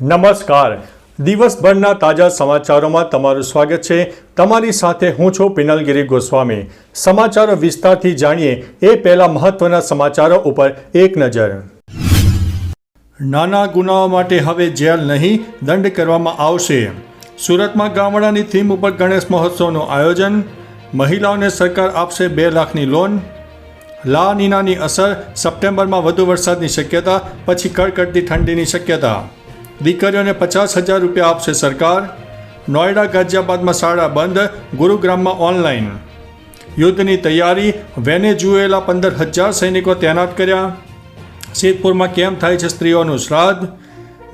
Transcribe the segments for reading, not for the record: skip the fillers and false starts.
નમસ્કાર. દિવસભરના તાજા સમાચારોમાં તમારું સ્વાગત છે. તમારી સાથે હું છું પિનલગીરી ગોસ્વામી. સમાચારો વિસ્તારથી જાણીએ એ પહેલા મહત્વના સમાચારો ઉપર એક નજર. નાના ગુનાઓ માટે હવે જેલ નહીં, દંડ કરવામાં આવશે. સુરતમાં ગામડાની થીમ ઉપર ગણેશ મહોત્સવનું આયોજન. મહિલાઓને સરકાર આપશે 2 લાખની લોન. લા નીનાની અસર, સપ્ટેમ્બરમાં વધુ વરસાદની શક્યતા, પછી કડકડતી ઠંડીની શક્યતા. દીકરીઓને 50,000 રૂપિયા આપશે સરકાર. નોઈડા ગાઝિયાબાદમાં શાળા બંધ, ગુરુગ્રામમાં ઓનલાઈન. યુદ્ધની તૈયારી, વેનેઝુએલા 15,000 સૈનિકો તૈનાત કર્યા. સિદ્ધપુરમાં કેમ થાય છે સ્ત્રીઓનું શ્રાદ્ધ.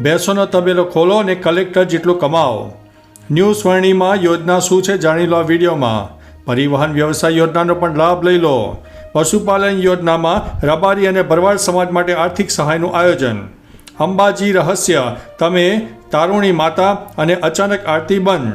ભેંસોનો તબેલો ખોલો અને કલેક્ટર જેટલું કમાઓ. ન્યૂઝ સ્વર્ણિમાં યોજના શું છે જાણી લો આ વિડીયોમાં. પરિવહન વ્યવસાય યોજનાનો પણ લાભ લઈ લો. પશુપાલન યોજનામાં રબારી અને ભરવાડ સમાજ માટે આર્થિક સહાયનું આયોજન. અંબાજી રહસ્ય, તમે તારુણી માતા અને અચાનક આરતી બંધ.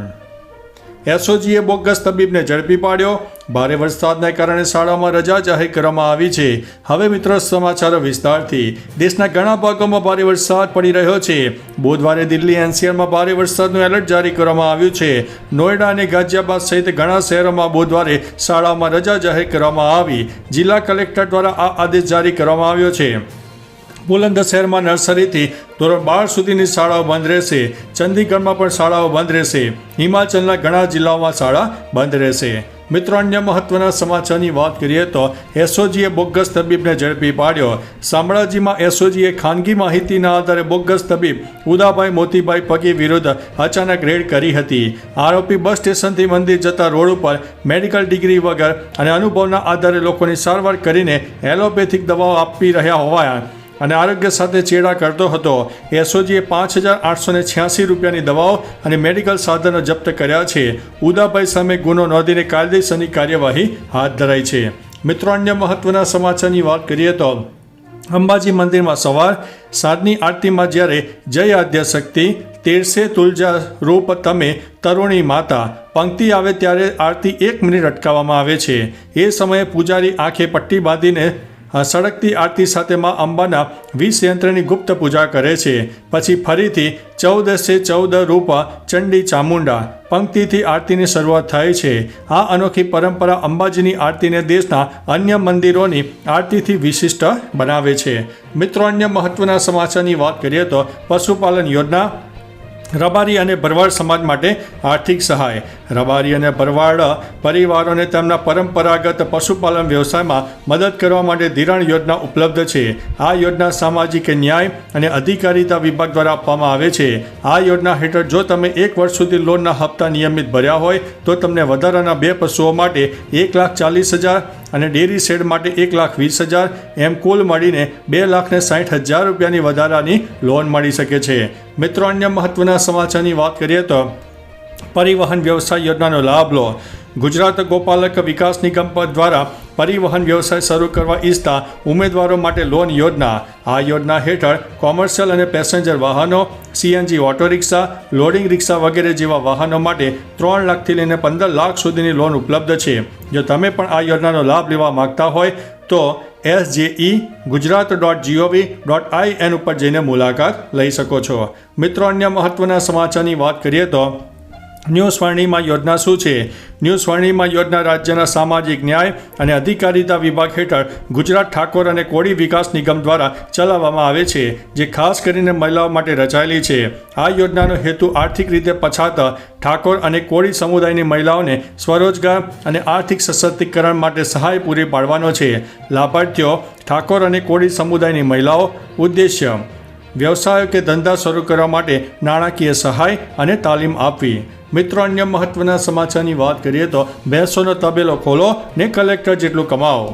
એસઓજીએ બોગસ તબીબને ઝડપી પાડ્યો. ભારે વરસાદને કારણે શાળામાં રજા જાહેર કરવામાં આવી છે. હવે મિત્રો સમાચારો વિસ્તારથી. દેશના ઘણા ભાગોમાં ભારે વરસાદ પડી રહ્યો છે. બુધવારે દિલ્હી એનસીઆરમાં ભારે વરસાદનું એલર્ટ જારી કરવામાં આવ્યું છે. નોઈડા અને ગાઝિયાબાદ સહિત ઘણા શહેરોમાં બુધવારે શાળાઓમાં રજા જાહેર કરવામાં આવી. જિલ્લા કલેક્ટર દ્વારા આ આદેશ જારી કરવામાં આવ્યો છે. બુલંદશહેરમાં નર્સરીથી ધોરણ 12 સુધીની શાળાઓ બંધ રહેશે. ચંદીગઢમાં પણ શાળાઓ બંધ રહેશે. હિમાચલના ઘણા જિલ્લાઓમાં શાળા બંધ રહેશે. મિત્રો, અન્ય મહત્વના સમાચારની વાત કરીએ તો એસઓજીએ બોગસ તબીબને ઝડપી પાડ્યો. શામળાજીમાં એસઓજીએ ખાનગી માહિતીના આધારે બોગસ તબીબ ઉદાભાઈ મોતીભાઈ પગી વિરુદ્ધ અચાનક રેડ કરી હતી. આરોપી બસ સ્ટેશનથી મંદિર જતા રોડ ઉપર મેડિકલ ડિગ્રી વગર અને અનુભવના આધારે લોકોની સારવાર કરીને એલોપેથિક દવાઓ આપી રહ્યા હોવા અને આરોગ્ય સાથે ચેડા કરતો હતો. એસઓજીએ 5,886 રૂપિયાની દવાઓ અને મેડિકલ સાધનો જપ્ત કર્યા છે. ઉદાભાઈ સામે ગુનો નોંધીને કાયદેસરની કાર્યવાહી હાથ ધરાઈ છે. મિત્રો, અન્ય મહત્વના સમાચારની વાત કરીએ તો અંબાજી મંદિરમાં સવાર સાંજની આરતીમાં જ્યારે જય આદ્યશક્તિ, તેરસે તુલજા રૂપ તમે તરુણી માતા પંક્તિ આવે ત્યારે આરતી 1 મિનિટ અટકાવવામાં આવે છે. એ સમયે પૂજારી આંખે પટ્ટી બાંધીને સળગતી આરતી સાથે માં અંબાના 20 યંત્રની ગુપ્ત પૂજા કરે છે. પછી ફરીથી 14 રૂપ ચંડી ચામુંડા પંક્તિથી આરતીની શરૂઆત થાય છે. આ અનોખી પરંપરા અંબાજીની આરતીને દેશના અન્ય મંદિરોની આરતીથી વિશિષ્ટ બનાવે છે. મિત્રો, અન્ય મહત્વના સમાચારની વાત કરીએ તો પશુપાલન યોજના. રબારી અને ભરવાડ સમાજ માટે આર્થિક સહાય. રબારી અને ભરવાડ પરિવારોને તેમના પરંપરાગત પશુપાલન વ્યવસાયમાં મદદ કરવા માટે ધિરાણ યોજના ઉપલબ્ધ છે. આ યોજના સામાજિક ન્યાય અને અધિકારીતા વિભાગ દ્વારા આપવામાં આવે છે. આ યોજના હેઠળ જો તમે 1 વર્ષ સુધી લોનના હપ્તા નિયમિત ભર્યા હોય તો તમને વધારાના 2 પશુઓ માટે 1,40,000 અને ડેરી શેડ માટે 1,20,000 એમ કુલ મળીને 2,60,000 રૂપિયાની વધારાની લોન મળી શકે છે. મિત્રો, અન્ય મહત્વના સમાચારની વાત કરીએ તો પરિવહન વ્યવસાય યોજનાનો લાભ લો. ગુજરાત ગોપાલક વિકાસ નિગમ દ્વારા પરિવહન વ્યવસાય શરૂ કરવા ઈચ્છતા ઉમેદવારો માટે લોન યોજના. આ યોજના હેઠળ કોમર્શિયલ અને પેસેન્જર વાહનો, સીએનજી ઓટો રિક્ષા, લોડિંગ રિક્ષા વગેરે જેવા વાહનો માટે 3 લાખથી લઈને 15 લાખ સુધીની લોન ઉપલબ્ધ છે. જો તમે પણ આ યોજનાનો લાભ લેવા માંગતા હોય તો SJE-gujarat.gov.in ઉપર જઈને મુલાકાત લઈ શકો છો. મિત્રો, અન્ય મહત્વના સમાચારની વાત કરીએ તો ન્યૂઝ સ્વર્ણિમાં યોજના શું છે. ન્યૂઝ સ્વર્ણિમાં યોજના રાજ્યના સામાજિક ન્યાય અને અધિકારીતા વિભાગ હેઠળ ગુજરાત ઠાકોર અને કોળી વિકાસ નિગમ દ્વારા ચલાવવામાં આવે છે, જે ખાસ કરીને મહિલાઓ માટે રચાયેલી છે. આ યોજનાનો હેતુ આર્થિક રીતે પછાત ઠાકોર અને કોળી સમુદાયની મહિલાઓને સ્વરોજગાર અને આર્થિક સશક્તિકરણ માટે સહાય પૂરી પાડવાનો છે. લાભાર્થીઓ ઠાકોર અને કોળી સમુદાયની મહિલાઓ. ઉદ્દેશ્ય વ્યવસાયો કે ધંધા શરૂ કરવા માટે નાણાકીય સહાય અને તાલીમ આપવી. મિત્રો, અન્ય મહત્વના સમાચારની વાત કરીએ તો ભેંસોનો તબેલો ખોલો ને કલેક્ટર જેટલું કમાઓ.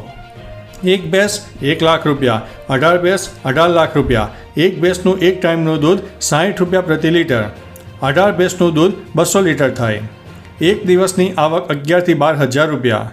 1 ભેંસ 1 લાખ રૂપિયા, 18 ભેંસ 18 લાખ રૂપિયા. 1 ભેંસનું 1 ટાઈમનું દૂધ 60 રૂપિયા પ્રતિ લીટર. 18 ભેંસનું દૂધ 200 લીટર થાય. 1 દિવસની આવક 11,000 થી 12,000 રૂપિયા.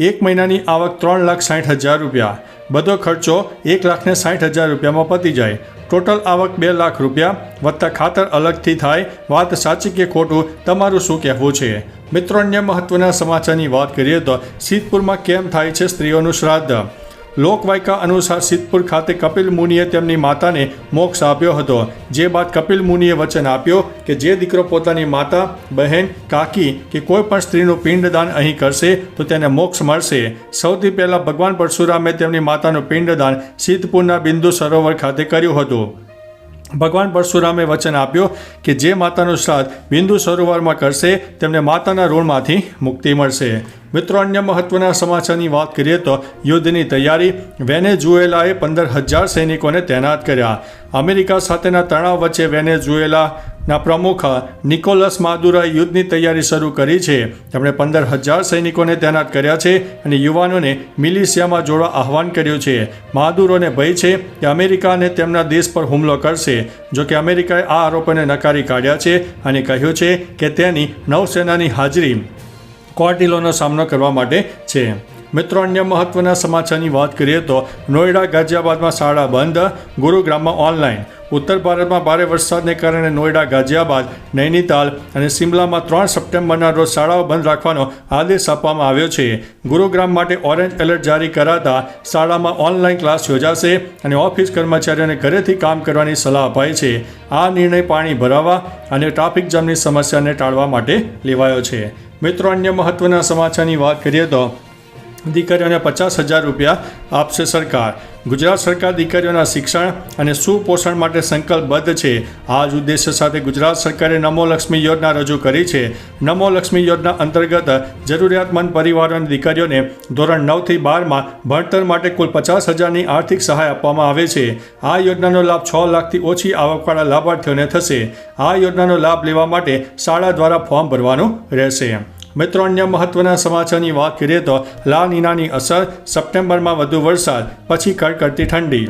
1 મહિનાની આવક 3,60,000 રૂપિયા. બધો ખર્ચો 1,60,000 રૂપિયામાં પતી જાય. ટોટલ આવક 2 લાખ રૂપિયા વત્તા ખાતર અલગથી થાય. વાત સાચી કે ખોટું, તમારું શું કહેવું છે? મિત્રો, અન્ય મહત્વના સમાચારની વાત કરીએ તો સિદ્ધપુરમાં કેમ થાય છે સ્ત્રીઓનું શ્રાદ્ધ. લોકવાયકા અનુસાર સિદ્ધપુર ખાતે કપિલ મુનિએ તેમની માતાને મોક્ષ આપ્યો હતો, જે બાદ કપિલ મુનિએ વચન આપ્યો કે જે દીકરો પોતાની માતા, બહેન, કાકી કે કોઈ પણ સ્ત્રીનું પિંડદાન અહીં કરશે તો તેને મોક્ષ મળશે. સૌથી પહેલાં ભગવાન પરશુરામે તેમની માતાનું પિંડદાન સિદ્ધપુરના બિંદુ સરોવર ખાતે કર્યું હતું. ભગવાન પરશુરામે વચન આપ્યું કે જે માતાનું શ્રાદ્ધ બિંદુ સરોવરમાં કરશે તેમને માતાના ઋણમાંથી મુક્તિ મળશે. મિત્રો, અન્ય મહત્વના સમાચારની વાત કરીએ તો યુદ્ધની તૈયારી. વેનેઝુએલાએ 15,000 સૈનિકોને તૈનાત કર્યા. અમેરિકા સાથેના તણાવ વચ્ચે વેનેઝુએલાના પ્રમુખ નિકોલસ માદુરોએ યુદ્ધની તૈયારી શરૂ કરી છે. તેમણે 15,000 સૈનિકોને તૈનાત કર્યા છે અને યુવાનોને મિલિશિયામાં જોડવા આહવાન કર્યું છે. માદુરોને ભય છે કે અમેરિકા અને તેમના દેશ પર હુમલો કરશે. જો કે અમેરિકાએ આ આરોપોને નકારી કાઢ્યા છે અને કહ્યું છે કે તેની નૌસેનાની હાજરી ક્વાર્ટિલોનો સામનો કરવા માટે છે. મિત્રો, અન્ય મહત્વના સમાચારની વાત કરીએ તો નોઈડા ગાઝિયાબાદમાં શાળા બંધ, ગુરુગ્રામમાં ઓનલાઈન. ઉત્તર ભારતમાં ભારે વરસાદને કારણે નોઈડા, ગાઝિયાબાદ, નૈનીતાલ અને શિમલામાં 3 સપ્ટેમ્બરના રોજ શાળાઓ બંધ રાખવાનો આદેશ આપવામાં આવ્યો છે. ગુરુગ્રામ માટે ઓરેન્જ એલર્ટ જારી કરાતા શાળામાં ઓનલાઈન ક્લાસ યોજાશે અને ઓફિસ કર્મચારીઓને ઘરેથી કામ કરવાની સલાહ અપાઈ છે. આ નિર્ણય પાણી ભરાવા અને ટ્રાફિક જામની સમસ્યાને ટાળવા માટે લેવાયો છે. મિત્રો, અન્ય મહત્વના સમાચારની વાત કરીએ તો દીકરીઓને 50,000 રૂપિયા આપશે સરકાર. ગુજરાત સરકાર દીકરીઓના શિક્ષણ અને સુપોષણ માટે સંકલ્પબદ્ધ છે. આ જ ઉદ્દેશ્ય સાથે ગુજરાત સરકારે નમો લક્ષ્મી યોજના રજૂ કરી છે. નમો લક્ષ્મી યોજના અંતર્ગત જરૂરિયાતમંદ પરિવારોની દીકરીઓને ધોરણ 9 થી 12માં ભણતર માટે કુલ 50,000ની આર્થિક સહાય આપવામાં આવે છે. આ યોજનાનો લાભ 6 લાખથી ઓછી આવકવાળા લાભાર્થીઓને થશે. આ યોજનાનો લાભ લેવા માટે શાળા દ્વારા ફોર્મ ભરવાનું રહેશે. મિત્રો, અન્ય મહત્વના સમાચારની વાત કરીએ તો લા નીનાની અસર. સપ્ટેમ્બરમાં વધુ વરસાદ પછી કડકડતી ઠંડી.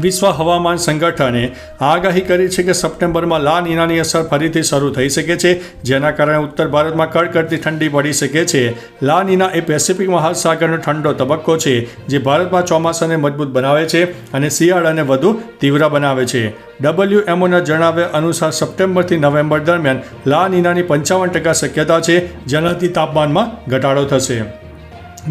વિશ્વ હવામાન સંગઠને આગાહી કરી છે કે સપ્ટેમ્બરમાં લા નીનાની અસર ફરીથી શરૂ થઈ શકે છે, જેના કારણે ઉત્તર ભારતમાં કડકડતી ઠંડી પડી શકે છે. લા નીના એ પેસિફિક મહાસાગરનો ઠંડો તબક્કો છે જે ભારતમાં ચોમાસાને મજબૂત બનાવે છે અને શિયાળાને વધુ તીવ્ર બનાવે છે. WMOના જણાવ્યા અનુસાર સપ્ટેમ્બરથી નવેમ્બર દરમિયાન લા નીનાની 55% શક્યતા છે, જેનાથી તાપમાનમાં ઘટાડો થશે.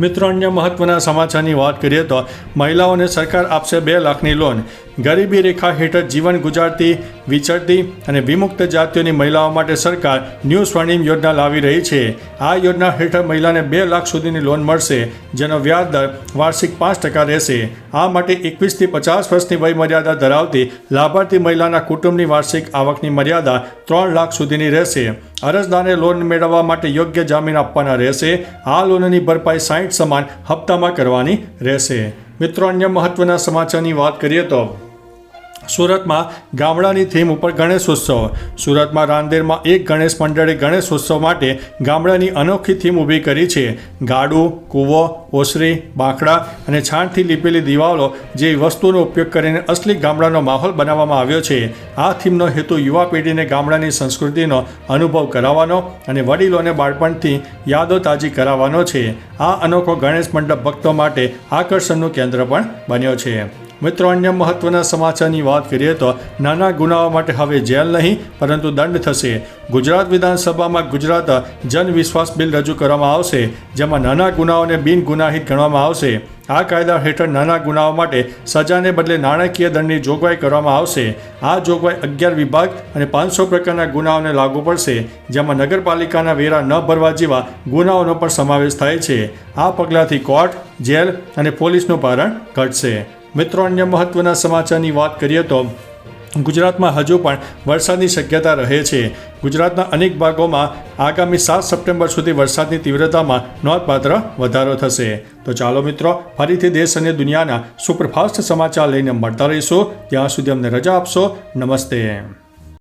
મિત્રો, અન્ય મહત્વના સમાચારની વાત કરીએ તો મહિલાઓને સરકાર આપશે 2 લાખની લોન. ગરીબી રેખા હેઠળ જીવન ગુજારતી, વિચરતી અને વિમુક્ત જાતિઓની મહિલાઓ માટે સરકાર ન્યૂ સ્વર્ણિમ યોજના લાવી રહી છે. આ યોજના હેઠળ મહિલાને 2 લાખ સુધીની લોન મળશે, જેનો વ્યાજ દર વાર્ષિક 5% રહેશે. આ માટે 21 થી 50 વર્ષની વય મર્યાદા ધરાવતી લાભાર્થી મહિલાના કુટુંબની વાર્ષિક આવકની મર્યાદા 3 લાખ સુધીની રહેશે. અરજદારને લોન મેળવવા માટે યોગ્ય જામીન આપવાના રહેશે. આ લોનની ભરપાઈ 60 સમાન હપ્તામાં કરવાની રહેશે. મિત્રો, અન્ય મહત્વના સમાચારની વાત કરીએ તો સુરતમાં ગામડાની થીમ ઉપર ગણેશોત્સવ. સુરતમાં રાંદેરમાં એક ગણેશ મંડળે ગણેશોત્સવ માટે ગામડાની અનોખી થીમ ઊભી કરી છે. ગાડું, કૂવો, ઓસરી, બાંકડા અને છાણથી લીપેલી દિવાલો જેવી વસ્તુઓનો ઉપયોગ કરીને અસલી ગામડાનો માહોલ બનાવવામાં આવ્યો છે. આ થીમનો હેતુ યુવા પેઢીને ગામડાની સંસ્કૃતિનો અનુભવ કરાવવાનો અને વડીલોને બાળપણથી યાદો તાજી કરાવવાનો છે. આ અનોખો ગણેશ મંડપ ભક્તો માટે આકર્ષણનું કેન્દ્ર પણ બન્યો છે. મિત્રો, અન્ય મહત્વના સમાચારની વાત કરીએ તો નાના ગુનાઓ માટે હવે જેલ નહીં પરંતુ દંડ થશે. ગુજરાત વિધાનસભામાં ગુજરાત જન વિશ્વાસ બિલ રજૂ કરવામાં આવશે, જેમાં નાના ગુનાઓને બિન ગુનાહિત ગણવામાં આવશે. આ કાયદા હેઠળ નાના ગુનાઓ માટે સજાને બદલે નાણાકીય દંડની જોગવાઈ કરવામાં આવશે. આ જોગવાઈ 11 વિભાગ અને 500 પ્રકારના ગુનાઓને લાગુ પડશે, જેમાં નગરપાલિકાના વેરા ન ભરવા જેવા ગુનાઓનો પણ સમાવેશ થાય છે. આ પગલાંથી કોર્ટ, જેલ અને પોલીસનું ભારણ ઘટશે. મિત્રો, અન્ય મહત્વના સમાચારની વાત કરીએ તો ગુજરાતમાં હજુ પણ વરસાદની શક્યતા રહે છે. ગુજરાતના અનેક ભાગોમાં આગામી 7 સપ્ટેમ્બર સુધી વરસાદની તીવ્રતામાં નોંધપાત્ર વધારો થશે. તો ચાલો મિત્રો, ફરીથી દેશ અને દુનિયાના સુપરફાસ્ટ સમાચાર લઈને મળતા રહીશું. ત્યાં સુધી અમને રજા આપશો. નમસ્તે.